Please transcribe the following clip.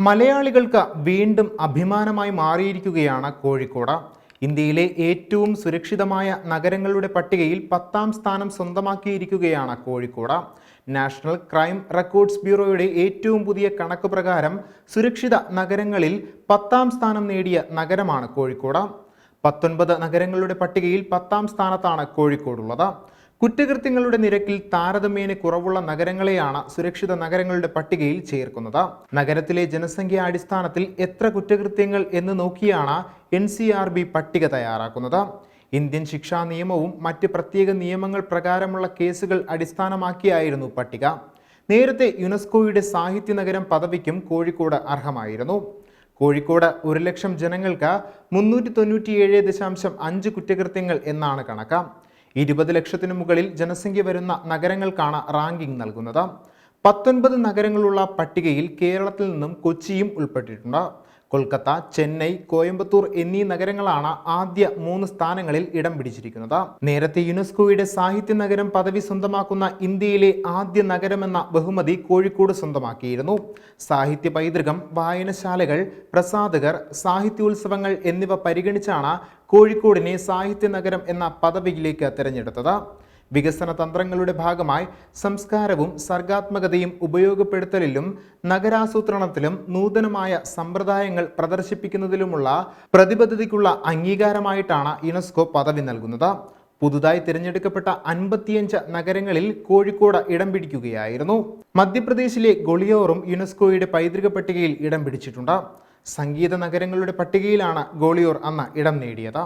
മലയാളികൾക്ക് വീണ്ടും അഭിമാനമായി മാറിയിരിക്കുകയാണ് കോഴിക്കോട്. ഇന്ത്യയിലെ ഏറ്റവും സുരക്ഷിതമായ നഗരങ്ങളുടെ പട്ടികയിൽ 10ാം സ്ഥാനം സ്വന്തമാക്കിയിരിക്കുകയാണ് കോഴിക്കോട്. നാഷണൽ ക്രൈം റെക്കോർഡ്സ് ബ്യൂറോയുടെ ഏറ്റവും പുതിയ കണക്ക് പ്രകാരം സുരക്ഷിത നഗരങ്ങളിൽ 10ാം സ്ഥാനം നേടിയ നഗരമാണ് കോഴിക്കോട്. 19 നഗരങ്ങളുടെ പട്ടികയിൽ 10ാം സ്ഥാനത്താണ് കോഴിക്കോടുള്ളത്. കുറ്റകൃത്യങ്ങളുടെ നിരക്കിൽ താരതമ്യേന കുറവുള്ള നഗരങ്ങളെയാണ് സുരക്ഷിത നഗരങ്ങളുടെ പട്ടികയിൽ ചേർക്കുന്നത്. നഗരത്തിലെ ജനസംഖ്യാ അടിസ്ഥാനത്തിൽ എത്ര കുറ്റകൃത്യങ്ങൾ എന്ന് നോക്കിയാണ് NCRB പട്ടിക തയ്യാറാക്കുന്നത്. ഇന്ത്യൻ ശിക്ഷാ നിയമവും മറ്റ് പ്രത്യേക നിയമങ്ങൾ പ്രകാരമുള്ള കേസുകൾ അടിസ്ഥാനമാക്കിയായിരുന്നു പട്ടിക. നേരത്തെ യുനെസ്കോയുടെ സാഹിത്യ നഗരം പദവിക്കും കോഴിക്കോട് അർഹമായിരുന്നു. കോഴിക്കോട് 1 ലക്ഷം ജനങ്ങൾക്ക് 397.5 കുറ്റകൃത്യങ്ങൾ എന്നാണ് കണക്ക്. 20 ലക്ഷത്തിനു മുകളിൽ ജനസംഖ്യ വരുന്ന നഗരങ്ങൾക്കാണ് റാങ്കിംഗ് നൽകുന്നത്. 19 നഗരങ്ങളുള്ള പട്ടികയിൽ കേരളത്തിൽ നിന്നും കൊച്ചിയും ഉൾപ്പെട്ടിട്ടുണ്ട്. കൊൽക്കത്ത, ചെന്നൈ, കോയമ്പത്തൂർ എന്നീ നഗരങ്ങളാണ് ആദ്യ 3 സ്ഥാനങ്ങളിൽ ഇടം പിടിച്ചിരിക്കുന്നത്. നേരത്തെ യുനെസ്കോയുടെ സാഹിത്യ നഗരം പദവി സ്വന്തമാക്കുന്ന ഇന്ത്യയിലെ ആദ്യ നഗരമെന്ന ബഹുമതി കോഴിക്കോട് സ്വന്തമാക്കിയിരുന്നു. സാഹിത്യ പൈതൃകം, വായനശാലകൾ, പ്രസാധകർ, സാഹിത്യോത്സവങ്ങൾ എന്നിവ പരിഗണിച്ചാണ് കോഴിക്കോടിനെ സാഹിത്യ നഗരം എന്ന പദവിയിലേക്ക് തിരഞ്ഞെടുത്തത്. വികസന തന്ത്രങ്ങളുടെ ഭാഗമായി സംസ്കാരവും സർഗാത്മകതയും ഉപയോഗപ്പെടുത്തലിലും നഗരാസൂത്രണത്തിലും നൂതനമായ സമ്പ്രദായങ്ങൾ പ്രദർശിപ്പിക്കുന്നതിലുമുള്ള പ്രതിബദ്ധതയ്ക്കുള്ള അംഗീകാരമായിട്ടാണ് യുനെസ്കോ പദവി നൽകുന്നത്. പുതുതായി തിരഞ്ഞെടുക്കപ്പെട്ട 55 നഗരങ്ങളിൽ കോഴിക്കോട് ഇടം പിടിക്കുകയായിരുന്നു. മധ്യപ്രദേശിലെ ഗോളിയോറും യുനെസ്കോയുടെ പൈതൃക പട്ടികയിൽ ഇടം പിടിച്ചിട്ടുണ്ട്. സംഗീത നഗരങ്ങളുടെ പട്ടികയിലാണ് ഗോളിയോർ അന്ന് ഇടം നേടിയത്.